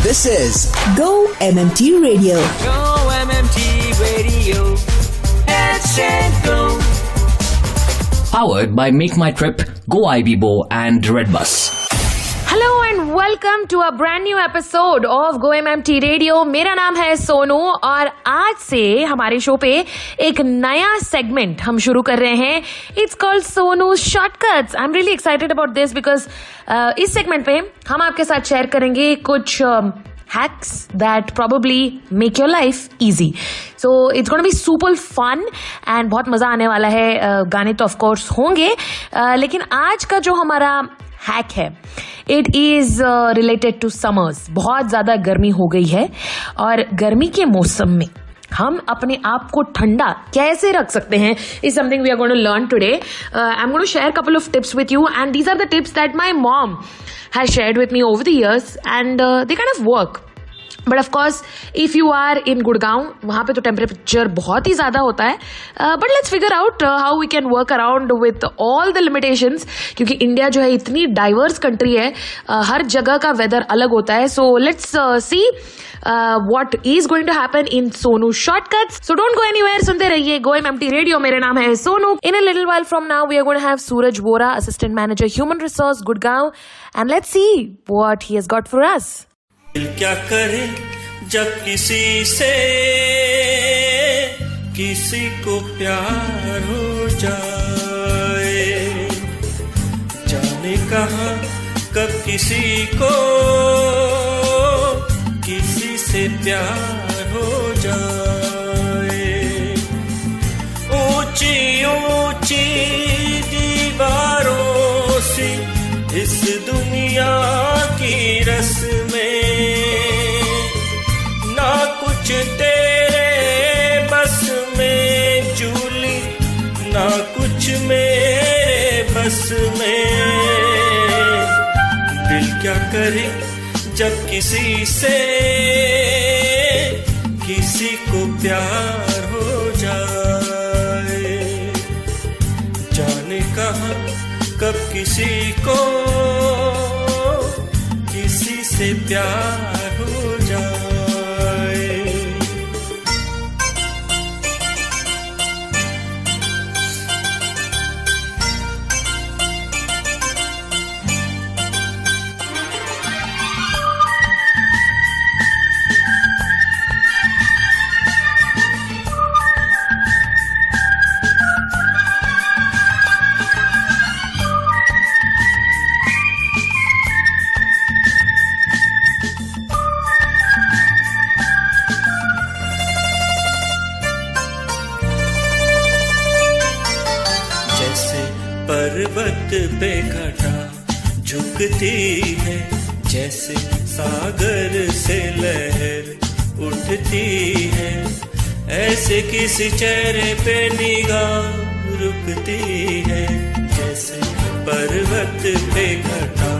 This is GO-MMT Radio. GO-MMT Radio. Let's go. Powered by Make My Trip, Go IBBO and Redbus. Hello and welcome to a brand new episode of GO-MMT radio. मेरा नाम है सोनू और आज से हमारे show पे एक नया सेगमेंट हम शुरू कर रहे हैं। It's called Sonu shortcuts. I am really excited about this because इस सेगमेंट पे हम आपके साथ शेयर करेंगे कुछ hacks that probably make your life easy. So it's going to be super fun and बहुत मजा आने वाला है। गाने तो of course होंगे, लेकिन आज का जो हमारा हैक है it is related to summers. बहुत ज़्यादा गर्मी हो गई है और गर्मी के मौसम में हम अपने आप को ठंडा कैसे रख सकते हैं is something we are going to learn today. I am going to share couple of tips with you and these are the tips that my mom has shared with me over the years and they kind of work. But of course, if you are in Gurgaon, वहाँ पे तो temperature बहुत ही ज़्यादा होता है. But let's figure out how we can work around with all the limitations. क्योंकि India जो है इतनी डाइवर्स कंट्री है, हर जगह का वेदर अलग होता है. So let's see what is going to happen in Sonu shortcuts. So don't go anywhere. सुनते रहिए GO-MMT Radio. मेरा नाम है Sonu. In a little while from now, we are going to have Suraj, Vohra, Assistant Manager, Human Resource, Gurgaon. And let's see what he has got for us. क्या करे जब किसी से किसी को प्यार हो जाए, जाने कहाँ कब किसी को किसी से प्यार हो जाए। ऊंची ऊंची दीवारों से इस दुनिया की रस्में, ना कुछ तेरे बस में जूली, ना कुछ मेरे बस में। दिल क्या करे जब किसी से किसी को प्यार हो जाए, जाने कहाँ कब किसी को किसी से प्यार हो जाए। पर्वत पे घटा झुकती है, जैसे सागर से लहर उठती है, ऐसे किसी चेहरे पे निगाह रुकती है। जैसे पर्वत पे घटा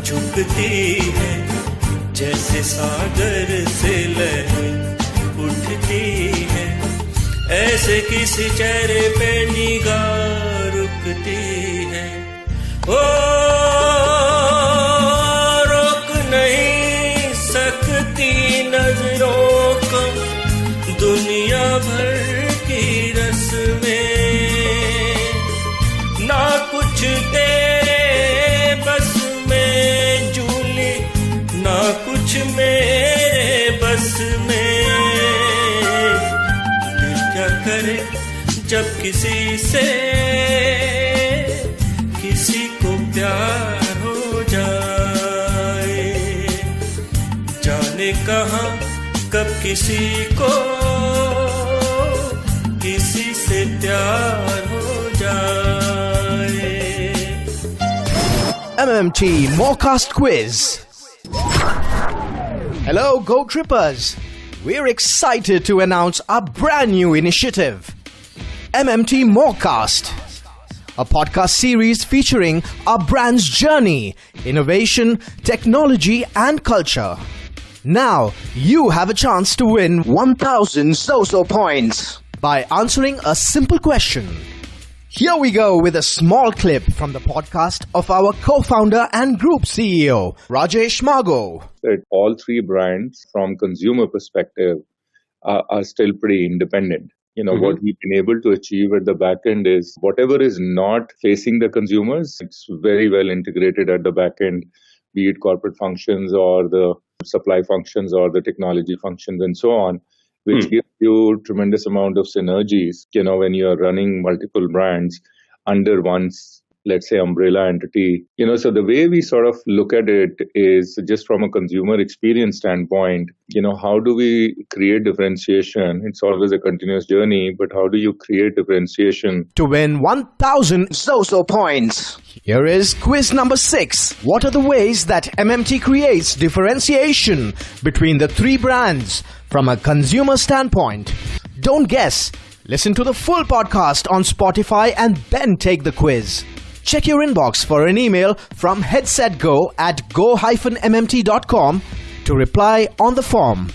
झुकती है, जैसे सागर से लहर उठती है, ऐसे किसी चेहरे पे निगाह रुकती है। ओ रोक नहीं सकती नजरों को दुनिया भर की रस्में, ना कुछ तेरे बस में जूली, ना कुछ मेरे बस में। दिल क्या करे जब किसी से किसी को प्यार हो जाए, जाने कहाँ कब किसी को किसी से प्यार हो जाए। MMT Morecast Quiz. Hello, Go Trippers. We're excited to announce our brand new initiative, MMT Morecast, a podcast series featuring our brand's journey, innovation, technology, and culture. Now, you have a chance to win 1,000 So points by answering a simple question. Here we go with a small clip from the podcast of our co-founder and group CEO, Rajesh Margo. That all three brands, from consumer perspective, are still pretty independent. What we've been able to achieve at the back end is whatever is not facing the consumers, it's very well integrated at the back end, be it corporate functions or the supply functions or the technology functions and so on, which gives you tremendous amount of synergies, when you're running multiple brands under one's, let's say, umbrella entity. So the way we sort of look at it is just from a consumer experience standpoint, how do we create differentiation? It's always a continuous journey, but how do you create differentiation? To win 1,000 Zozo points, here is quiz number 6. What are the ways that MMT creates differentiation between the three brands from a consumer standpoint? Don't guess. Listen to the full podcast on Spotify and then take the quiz. Check your inbox for an email from headsetgo@go-mmt.com to reply on the form.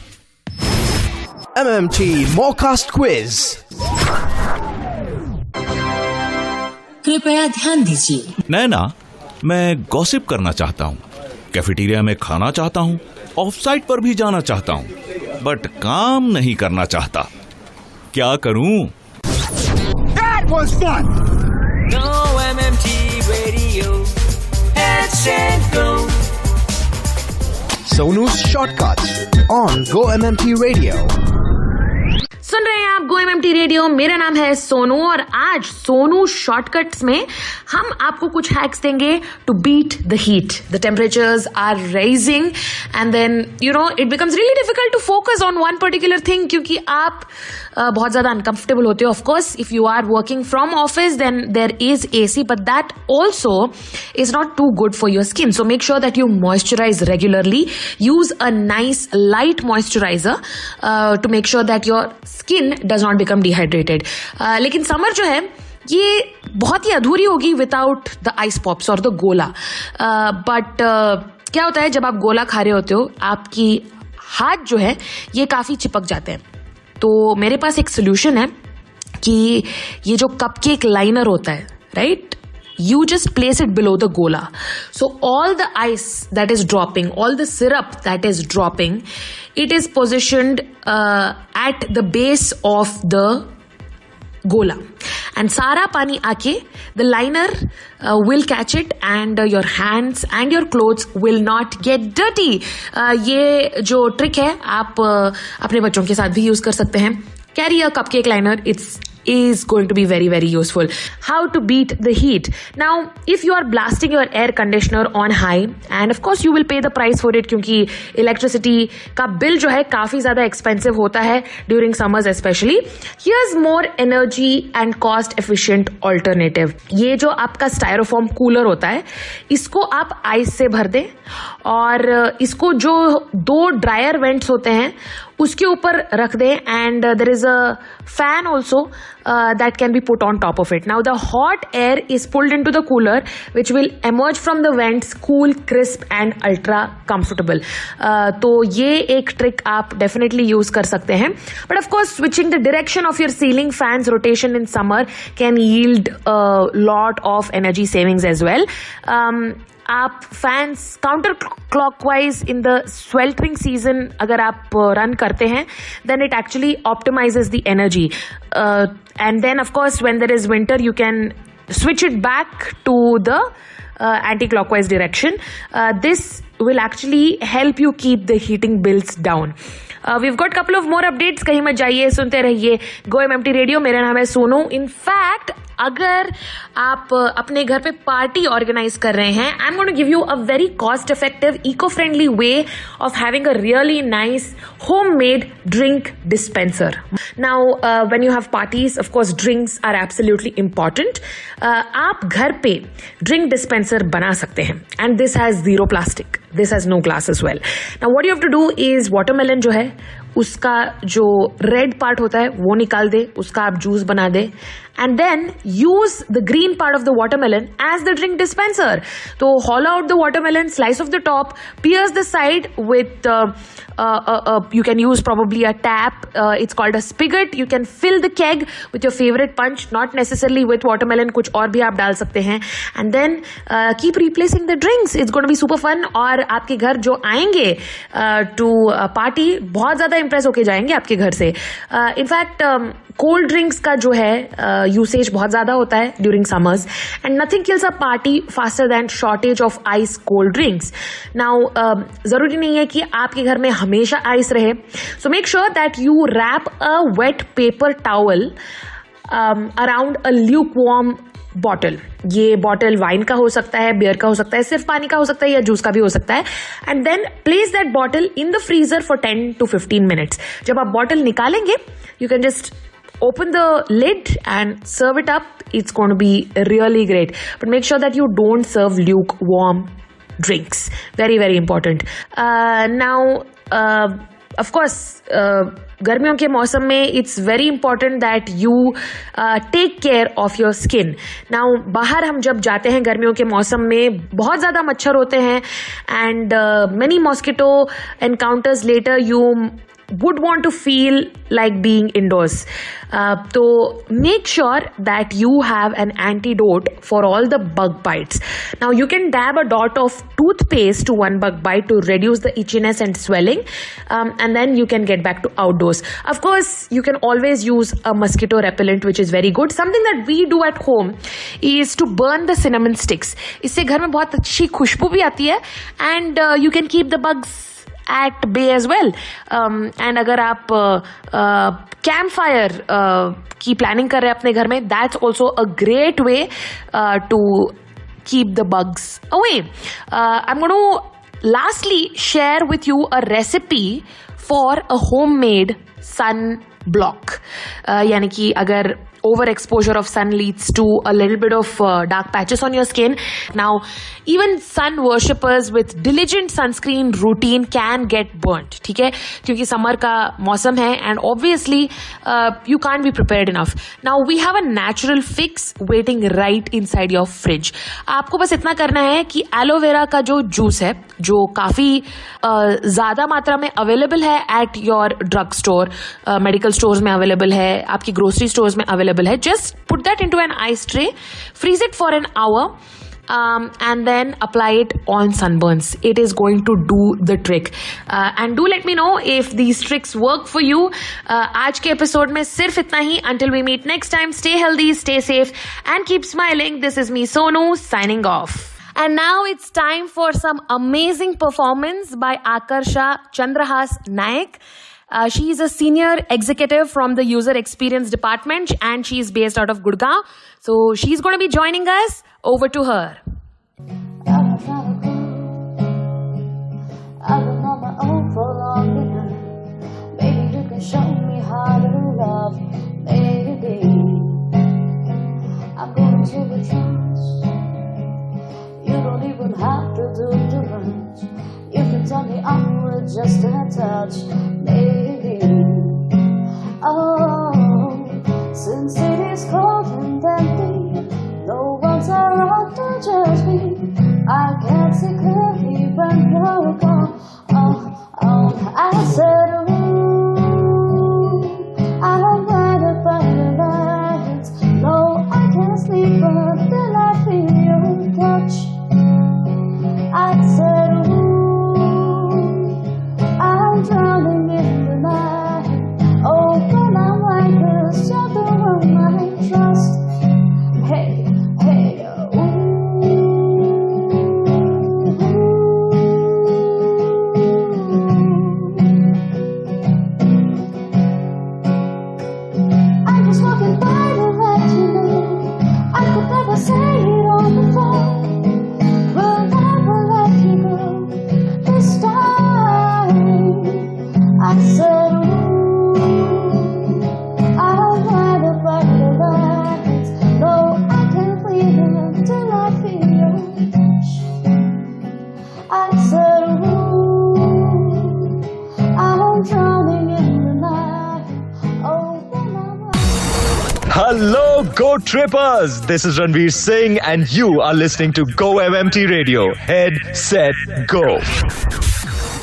MMT Morecast Quiz. कृपया ध्यान दीजिए। नैना, मैं gossip करना चाहता हूँ, cafeteria में खाना चाहता हूँ, ऑफ साइट पर भी जाना चाहता हूँ, बट काम नहीं करना चाहता। क्या करूँ? That was fun! GO-MMT Radio. Headset Go. Sonu's Shortcuts on GO-MMT Radio. सुन रहे हैं आप GO-MMT रेडियो। मेरा नाम है सोनू और आज सोनू शॉर्टकट्स में हम आपको कुछ हैक्स देंगे to beat the heat. The temperatures are rising and then it becomes really difficult to focus on one particular thing, क्योंकि आप बहुत ज्यादा अनकंफर्टेबल होते हो। Of course if you are working from office then there is AC, but that also is not too good for your skin. So make sure that you moisturize regularly. Use a nice light moisturizer to make sure that your skin does not become dehydrated. लेकिन summer जो है ये बहुत ही अधूरी होगी without the ice pops और the गोला। But क्या होता है जब आप गोला खा रहे होते हो, आपकी हाथ जो है ये काफी चिपक जाते हैं। तो मेरे पास एक सोल्यूशन है कि ये जो कपकेक लाइनर होता है, right, you just place it below the gola. So all the ice that is dropping, all the syrup that is dropping, it is positioned at the base of the gola. And सारा पानी आके the liner will catch it and your hands and your clothes will not get dirty. ये जो trick है आप अपने बच्चों के साथ भी यूज कर सकते हैं। Carry a cupcake liner. It's is going to be very, very useful. How to beat the heat. Now, if you are blasting your air conditioner on high, and of course you will pay the price for it क्योंकि electricity का bill जो है काफी ज़्यादा expensive होता है during summers especially. Here's more energy and cost efficient alternative. ये जो आपका styrofoam cooler होता है, इसको आप ice से भर दें और इसको जो 2 dryer vents होते हैं उसके ऊपर रख दें and there is a fan also that can be put on top of it. Now the hot air is pulled into the cooler which will emerge from the vents cool, crisp and ultra comfortable. तो ये एक trick आप definitely use कर सकते हैं. But of course switching the direction of your ceiling fans rotation in summer can yield a lot of energy savings as well. आप fans counter clockwise in the sweltering season अगर आप run करते हैं then it actually optimises the energy and then of course when there is winter you can switch it back to the anti-clockwise direction. This will actually help you keep the heating bills down. We've got couple of more updates. कहीं मत जाइए, सुनते रहिए GO-MMT radio. मेरा नाम है Sonu. In fact अगर आप अपने घर पे पार्टी ऑर्गेनाइज कर रहे हैं, I am going to give you a very cost effective eco friendly way of having a really nice homemade drink dispenser. Now when you have parties of course drinks are absolutely important. आप घर पे drink dispenser बना सकते हैं and this has zero plastic, this has no glass as well. Now what you have to do is watermelon जो है उसका जो रेड पार्ट होता है वो निकाल दे, उसका आप जूस बना दे and then use the green part of the watermelon as the drink dispenser. So hollow out the watermelon, slice off the top, pierce the side with you can use probably a tap. It's called a spigot. You can fill the keg with your favorite punch, not necessarily with watermelon, कुछ और भी आप डाल सकते हैं. And then keep replacing the drinks. It's going to be super fun. और आपके घर जो आएंगे to party बहुत ज़्यादा impress होके जाएंगे आपके घर से. In fact, कोल्ड ड्रिंक्स का जो है यूसेज बहुत ज़्यादा होता है during summers, and nothing kills a party faster than shortage of ice cold drinks. Now ज़रूरी नहीं है कि आपके घर में हमेशा आइस रहे, so make sure that you wrap a wet paper towel around a lukewarm bottle. ये बॉटल वाइन का हो सकता है, बियर का हो सकता है, सिर्फ पानी का हो सकता है या जूस का भी हो सकता है. And then place that bottle in the freezer for 10 to 15 minutes. जब आप बॉटल निकालेंगे, you can just open the lid and serve it up. It's going to be really great. But make sure that you don't serve lukewarm drinks. Very, very important. Now, of course, गर्मियों के मौसम में it's very important that you take care of your skin. Now, बाहर हम जब जाते हैं गर्मियों के मौसम में बहुत ज़्यादा मच्छर होते हैं, and many mosquito encounters later you would want to feel like being indoors. So make sure that you have an antidote for all the bug bites. Now you can dab a dot of toothpaste to one bug bite to reduce the itchiness and swelling, and then you can get back to outdoors. Of course, you can always use a mosquito repellent, which is very good. Something that we do at home is to burn the cinnamon sticks. इससे घर में बहुत अच्छी खुशबू भी आती है, and you can keep the bugs at bay as well. And अगर आप campfire की planning कर रहे हैं अपने घर में, that's also a great way to keep the bugs away. I'm going to lastly share with you a recipe for a homemade sun block. यानी कि अगर overexposure of sun leads to a little bit of dark patches on your skin. Now, even sun worshippers with diligent sunscreen routine can get burnt. ठीक है, क्योंकि summer का मौसम है, and obviously you can't be prepared enough. Now, we have a natural fix waiting right inside your fridge. आपको बस इतना करना है कि एलोवेरा का जो जूस है, जो काफ़ी ज़्यादा मात्रा में अवेलेबल है at your drug store, medical stores में अवेलेबल है, आपकी ग्रोसरी स्टोर्स में अवेलेबल है. Just put that into an ice tray, freeze it for an hour, and then apply it on sunburns. It is going to do the trick. And do let me know if these tricks work for you. आज के episode में सिर्फ इतना ही. Until we meet next time, stay healthy, stay safe, and keep smiling. This is me, Sonu, signing off. And now it's time for some amazing performance by Akarsha, Chandrahas, Naik. She is a senior executive from the user experience department, and she is based out of Gurgaon. So she's going to be joining us. Over to her. I've been on my own for long enough. Maybe you can show me how to love. Maybe I'm going to the trust. You don't even have to do too much. You can tell me I'm with just a touch. Maybe. Oh, since it is cold and empty, no one's around to judge me. I can see clearly when you're gone. I said, ooh, I don't mind about the lights. No, I can't sleep until I feel your touch. I said, ooh, I'm drowning in the night. Oh, when I'm like this, you're the one I trust. Hey, hey, I'm just walking by to let you know I could never say it on the phone. Will never let you go this time. I said, ooh, I'll ride about the lights. No, I can't leave until I feel your touch. I said, ooh, I'm drowning in the night. Oh, when I'm hello Go Trippers! This is Ranveer Singh and you are listening to Go-MMT Radio. Head, set, go.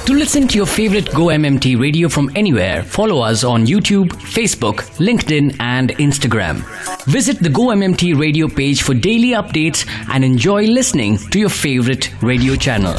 To listen to your favorite Go-MMT radio from anywhere, follow us on YouTube, Facebook, LinkedIn and Instagram. Visit the Go-MMT radio page for daily updates and enjoy listening to your favorite radio channel.